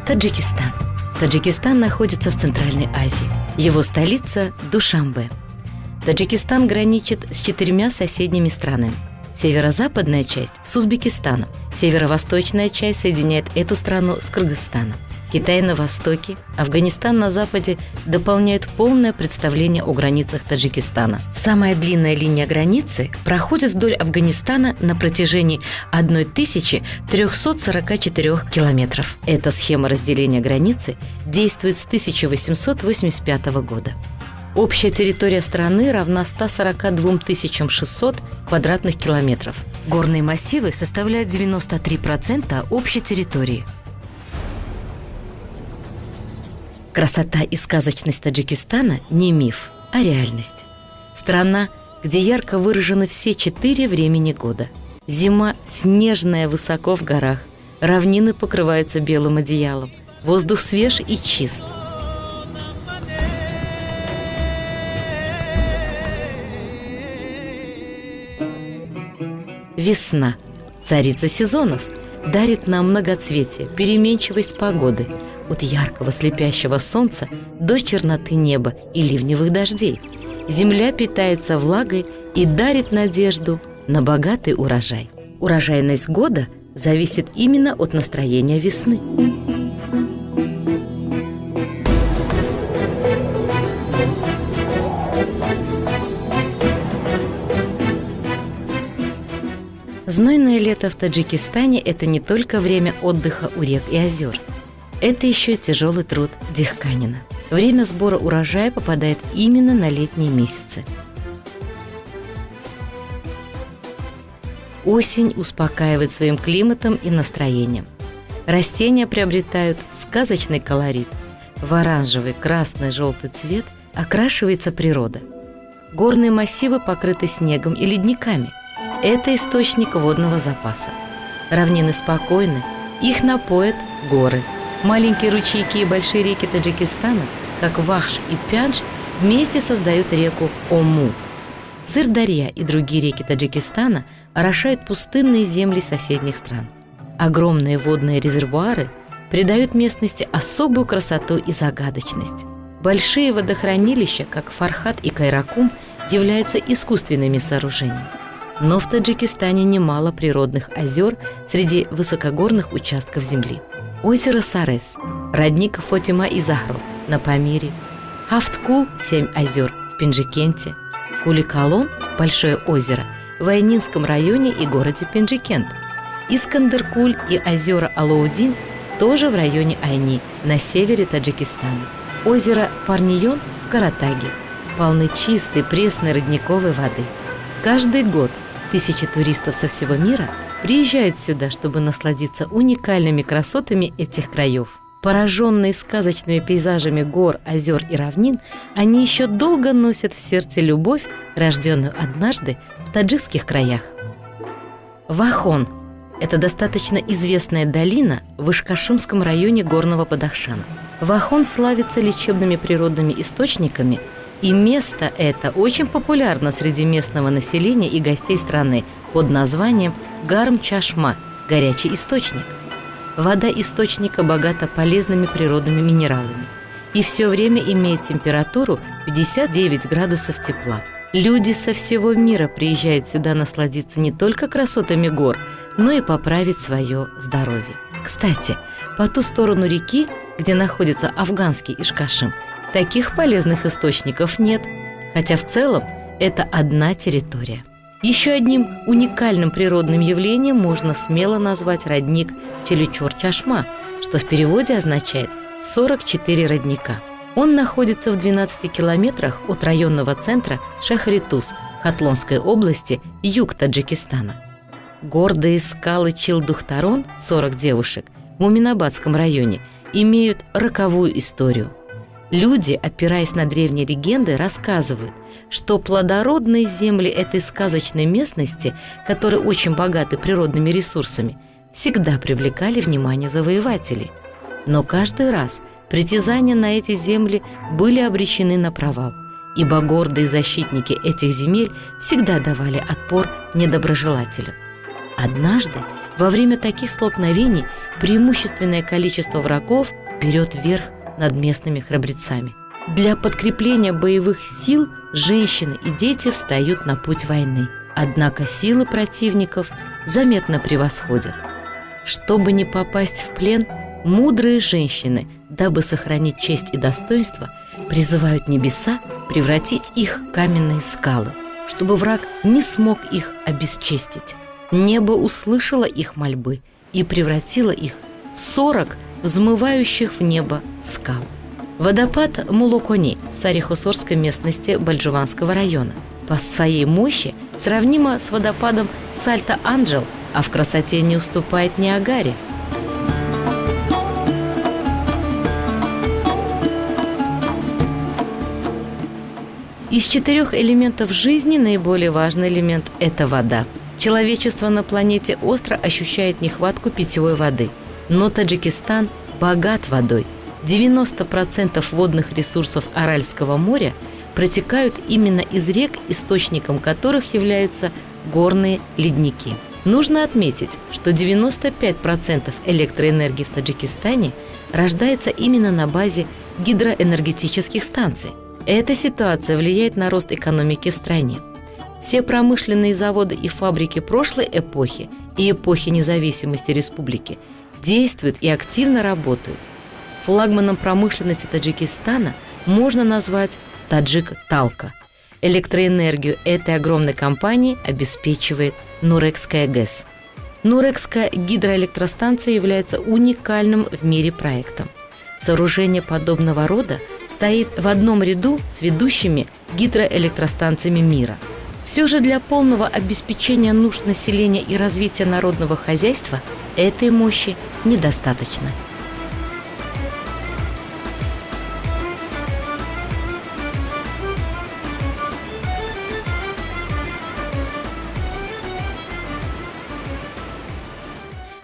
Таджикистан. Таджикистан находится в Центральной Азии. Его столица – Душанбе. Таджикистан граничит с 4 соседними странами. Северо-западная часть – с Узбекистаном. Северо-восточная часть соединяет эту страну с Кыргызстаном. Китай на востоке, Афганистан на западе дополняют полное представление о границах Таджикистана. Самая длинная линия границы проходит вдоль Афганистана на протяжении 1344 километров. Эта схема разделения границы действует с 1885 года. Общая территория страны равна 142 600 квадратных километров. Горные массивы составляют 93% общей территории. Красота и сказочность Таджикистана не миф, а реальность. Страна, где ярко выражены все 4 времени года. Зима снежная высоко в горах, равнины покрываются белым одеялом, воздух свеж и чист. Весна, царица сезонов, дарит нам многоцветие, переменчивость погоды, от яркого слепящего солнца до черноты неба и ливневых дождей. Земля питается влагой и дарит надежду на богатый урожай. Урожайность года зависит именно от настроения весны. Знойное лето в Таджикистане – это не только время отдыха у рек и озер. Это еще и тяжелый труд дихканина. Время сбора урожая попадает именно на летние месяцы. Осень успокаивает своим климатом и настроением. Растения приобретают сказочный колорит. В оранжевый, красный, желтый цвет окрашивается природа. Горные массивы покрыты снегом и ледниками. Это источник водного запаса. Равнины спокойны, их напоят горы. Маленькие ручейки и большие реки Таджикистана, как Вахш и Пяндж, вместе создают реку Ому. Сырдарья и другие реки Таджикистана орошают пустынные земли соседних стран. Огромные водные резервуары придают местности особую красоту и загадочность. Большие водохранилища, как Фархат и Кайракум, являются искусственными сооружениями. Но в Таджикистане немало природных озер среди высокогорных участков земли. Озеро Сарес, родник Фотима и Захро на Памире, Хафткул – 7 озер в Пенджикенте, Куликалон – большое озеро в Айнинском районе и городе Пенджикент, Искандеркуль и озера Алаудин тоже в районе Айни на севере Таджикистана. Озеро Парнион в Каратаге полны чистой пресной родниковой воды. Каждый год тысячи туристов со всего мира приезжают сюда, чтобы насладиться уникальными красотами этих краев. Пораженные сказочными пейзажами гор, озер и равнин, они еще долго носят в сердце любовь, рожденную однажды в таджикских краях. Вахон – это достаточно известная долина в Ишкашимском районе Горного Бадахшана. Вахон славится лечебными природными источниками, и место это очень популярно среди местного населения и гостей страны под названием Гарм-Чашма – горячий источник. Вода источника богата полезными природными минералами и все время имеет температуру 59 градусов тепла. Люди со всего мира приезжают сюда насладиться не только красотами гор, но и поправить свое здоровье. Кстати, по ту сторону реки, где находится афганский Ишкашим, таких полезных источников нет, хотя в целом это одна территория. Еще одним уникальным природным явлением можно смело назвать родник Челичор-Чашма, что в переводе означает 44 родника. Он находится в 12 километрах от районного центра Шахритуз Хатлонской области, юг Таджикистана. Гордые скалы Чилдухтарон, 40 девушек, в Муминабадском районе, имеют роковую историю. Люди, опираясь на древние легенды, рассказывают, что плодородные земли этой сказочной местности, которые очень богаты природными ресурсами, всегда привлекали внимание завоевателей. Но каждый раз притязания на эти земли были обречены на провал, ибо гордые защитники этих земель всегда давали отпор недоброжелателям. Однажды Во время таких столкновений преимущественное количество врагов берет верх над местными храбрецами. Для подкрепления боевых сил женщины и дети встают на путь войны. Однако силы противников заметно превосходят. Чтобы не попасть в плен, мудрые женщины, дабы сохранить честь и достоинство, призывают небеса превратить их в каменные скалы, чтобы враг не смог их обесчестить. Небо услышало их мольбы и превратило их в 40 взмывающих в небо скал. Водопад Мулокони в Сари-Хосорской местности Бальджуванского района по своей мощи сравнимо с водопадом Сальто-Анджел, а в красоте не уступает Ниагаре. Из 4 элементов жизни наиболее важный элемент – это вода. Человечество на планете остро ощущает нехватку питьевой воды, но Таджикистан богат водой. 90% водных ресурсов Аральского моря протекают именно из рек, источником которых являются горные ледники. Нужно отметить, что 95% электроэнергии в Таджикистане рождается именно на базе гидроэнергетических станций. Эта ситуация влияет на рост экономики в стране. Все промышленные заводы и фабрики прошлой эпохи и эпохи независимости республики действуют и активно работают. Флагманом промышленности Таджикистана можно назвать Таджик-Талка. Электроэнергию этой огромной компании обеспечивает Нурекская ГЭС. Нурекская гидроэлектростанция является уникальным в мире проектом. Сооружение подобного рода стоит в одном ряду с ведущими гидроэлектростанциями мира. Все же для полного обеспечения нужд населения и развития народного хозяйства этой мощи недостаточно.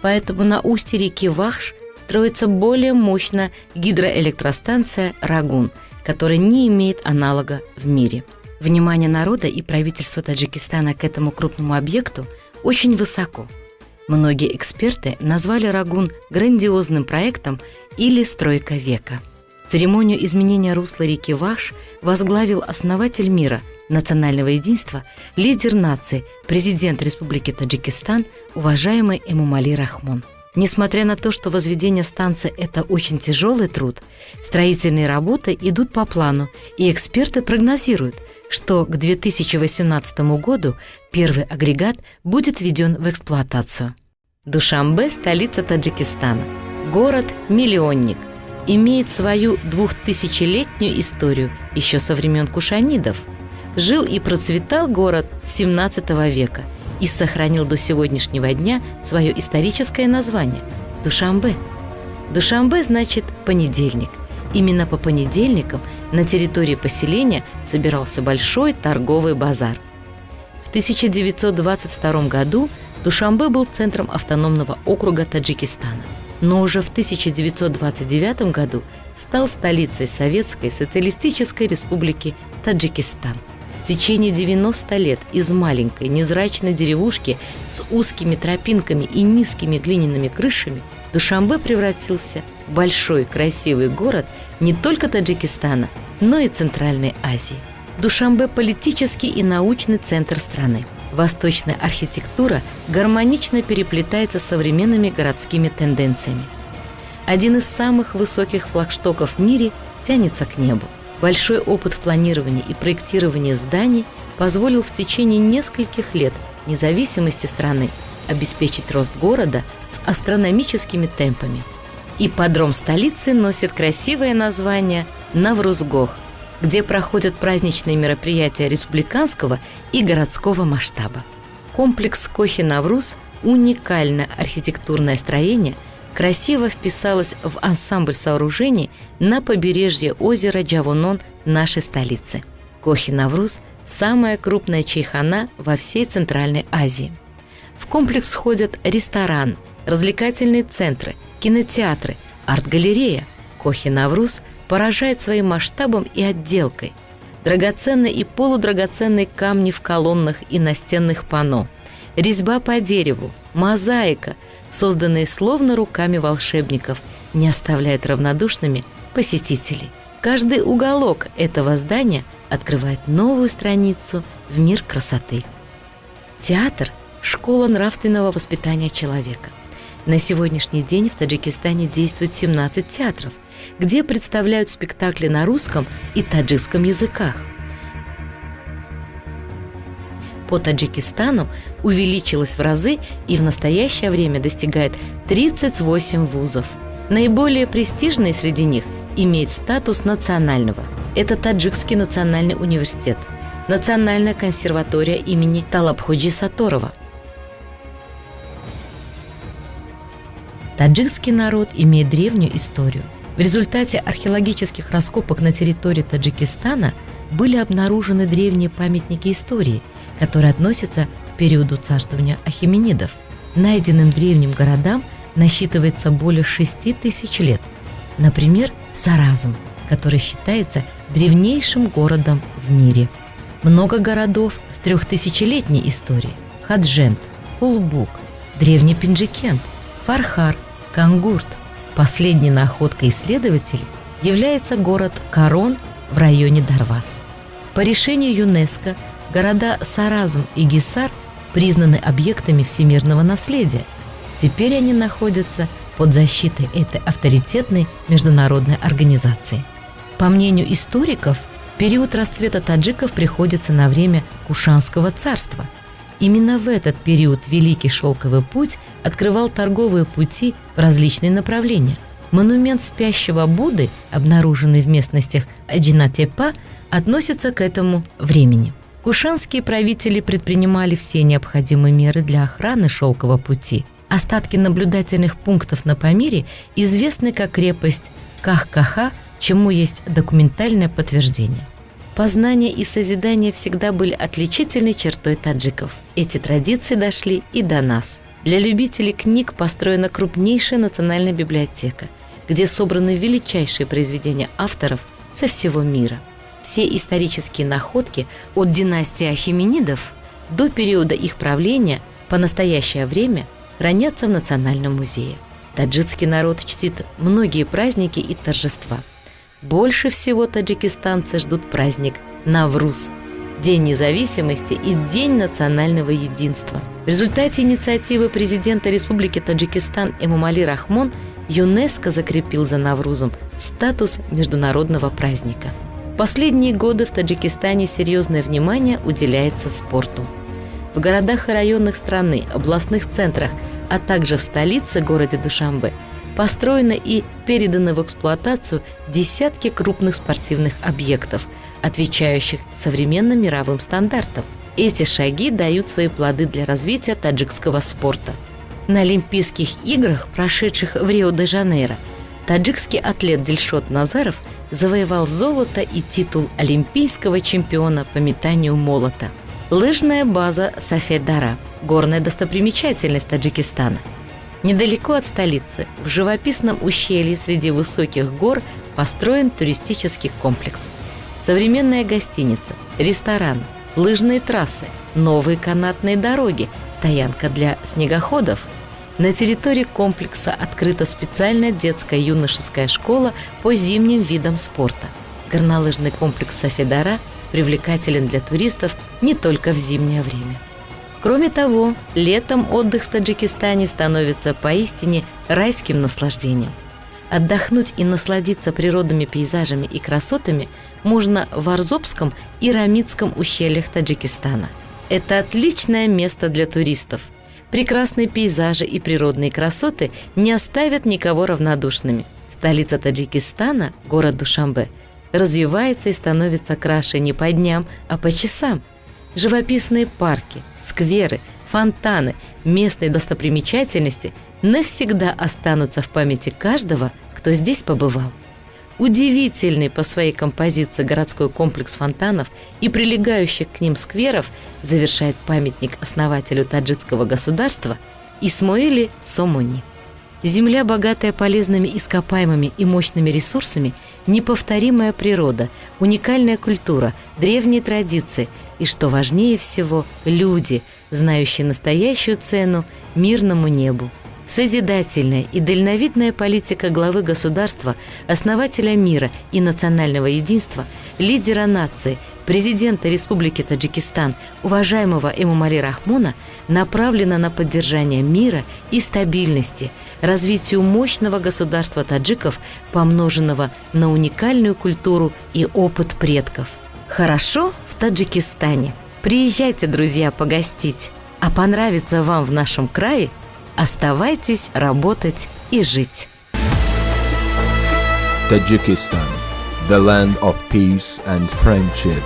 Поэтому на устье реки Вахш строится более мощная гидроэлектростанция «Рагун», которая не имеет аналога в мире. Внимание народа и правительства Таджикистана к этому крупному объекту очень высоко. Многие эксперты назвали «Рагун» грандиозным проектом или «стройка века». Церемонию изменения русла реки Вахш возглавил основатель мира, национального единства, лидер нации, президент Республики Таджикистан, уважаемый Эмомали Рахмон. Несмотря на то, что возведение станции – это очень тяжелый труд, строительные работы идут по плану, и эксперты прогнозируют, что к 2018 году первый агрегат будет введен в эксплуатацию. Душанбе – столица Таджикистана. Город-миллионник. Имеет свою 2000-летнюю историю еще со времен кушанидов. Жил и процветал город с 17 века и сохранил до сегодняшнего дня свое историческое название – Душанбе. Душанбе значит «понедельник». Именно по понедельникам на территории поселения собирался большой торговый базар. В 1922 году Душанбе был центром автономного округа Таджикистана, но уже в 1929 году стал столицей Советской Социалистической Республики Таджикистан. В течение 90 лет из маленькой незрачной деревушки с узкими тропинками и низкими глиняными крышами Душанбе превратился в большой красивый город не только Таджикистана, но и Центральной Азии. Душанбе – политический и научный центр страны. Восточная архитектура гармонично переплетается с современными городскими тенденциями. Один из самых высоких флагштоков в мире тянется к небу. Большой опыт в планировании и проектировании зданий позволил в течение нескольких лет независимости страны обеспечить рост города с астрономическими темпами. Ипподром столицы носит красивое название Наврузгох, где проходят праздничные мероприятия республиканского и городского масштаба. Комплекс Кохи-Навруз – уникальное архитектурное строение, красиво вписалось в ансамбль сооружений на побережье озера Джавонон нашей столицы. Кохи-Навруз – самая крупная чайхана во всей Центральной Азии. В комплекс входят ресторан, развлекательные центры, кинотеатры, арт-галерея. Кохи-Навруз поражает своим масштабом и отделкой. Драгоценные и полудрагоценные камни в колоннах и настенных панно, резьба по дереву, мозаика, созданные словно руками волшебников, не оставляют равнодушными посетителей. Каждый уголок этого здания открывает новую страницу в мир красоты. Театр – школа нравственного воспитания человека. На сегодняшний день в Таджикистане действует 17 театров, где представляют спектакли на русском и таджикском языках. По Таджикистану увеличилось в разы и в настоящее время достигает 38 вузов. Наиболее престижные среди них имеют статус национального. Это Таджикский национальный университет, Национальная консерватория имени Талабходжи Саторова. Таджикский народ имеет древнюю историю. В результате археологических раскопок на территории Таджикистана были обнаружены древние памятники истории, которые относятся к периоду царствования ахеменидов. Найденным древним городам насчитывается более 6000 лет. Например, Саразм, который считается древнейшим городом в мире. Много городов с 3000-летней историей: Хаджент, Улбук, древний Пинджикент, Фархар, Кангурт. Последней находкой исследователей является город Карон в районе Дарваз. По решению ЮНЕСКО города Саразм и Гисар признаны объектами всемирного наследия. Теперь они находятся под защитой этой авторитетной международной организации. По мнению историков, период расцвета таджиков приходится на время Кушанского царства. Именно в этот период Великий Шелковый путь открывал торговые пути в различные направления. Монумент спящего Будды, обнаруженный в местностях Аджинатепа, относится к этому времени. Кушанские правители предпринимали все необходимые меры для охраны Шелкового пути. Остатки наблюдательных пунктов на Памире известны как крепость Кахкаха, чему есть документальное подтверждение. Познание и созидание всегда были отличительной чертой таджиков. Эти традиции дошли и до нас. Для любителей книг построена крупнейшая национальная библиотека, где собраны величайшие произведения авторов со всего мира. Все исторические находки от династии Ахеменидов до периода их правления по настоящее время хранятся в Национальном музее. Таджикский народ чтит многие праздники и торжества. Больше всего таджикистанцы ждут праздник Навруз – День независимости и День национального единства. В результате инициативы президента Республики Таджикистан Эмомали Рахмон ЮНЕСКО закрепил за Наврузом статус международного праздника. В последние годы в Таджикистане серьезное внимание уделяется спорту. В городах и районах страны, областных центрах, а также в столице, городе Душанбе, построены и переданы в эксплуатацию десятки крупных спортивных объектов, отвечающих современным мировым стандартам. Эти шаги дают свои плоды для развития таджикского спорта. На Олимпийских играх, прошедших в Рио-де-Жанейро, таджикский атлет Дильшот Назаров завоевал золото и титул олимпийского чемпиона по метанию молота. Лыжная база Сафедара – горная достопримечательность Таджикистана. Недалеко от столицы, в живописном ущелье среди высоких гор, построен туристический комплекс. Современная гостиница, ресторан, лыжные трассы, новые канатные дороги, стоянка для снегоходов. На территории комплекса открыта специальная детская юношеская школа по зимним видам спорта. Горнолыжный комплекс Сафедара привлекателен для туристов не только в зимнее время. Кроме того, летом отдых в Таджикистане становится поистине райским наслаждением. Отдохнуть и насладиться природными пейзажами и красотами можно в Арзобском и Рамитском ущельях Таджикистана. Это отличное место для туристов. Прекрасные пейзажи и природные красоты не оставят никого равнодушными. Столица Таджикистана, город Душанбе, развивается и становится краше не по дням, а по часам. Живописные парки, скверы, фонтаны, местные достопримечательности навсегда останутся в памяти каждого, кто здесь побывал. Удивительный по своей композиции городской комплекс фонтанов и прилегающих к ним скверов завершает памятник основателю таджикского государства Исмоили Сомони. Земля, богатая полезными ископаемыми и мощными ресурсами, неповторимая природа, уникальная культура, древние традиции и, что важнее всего, люди, знающие настоящую цену мирному небу. Созидательная и дальновидная политика главы государства, основателя мира и национального единства, лидера нации, президента Республики Таджикистан, уважаемого Эмомали Рахмона, направлена на поддержание мира и стабильности, развитию мощного государства таджиков, помноженного на уникальную культуру и опыт предков. Хорошо в Таджикистане. Приезжайте, друзья, погостить. А понравится вам в нашем крае – оставайтесь работать и жить. Tajikistan, the land of peace and friendship.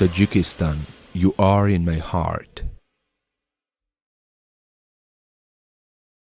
Tajikistan, you are in my heart.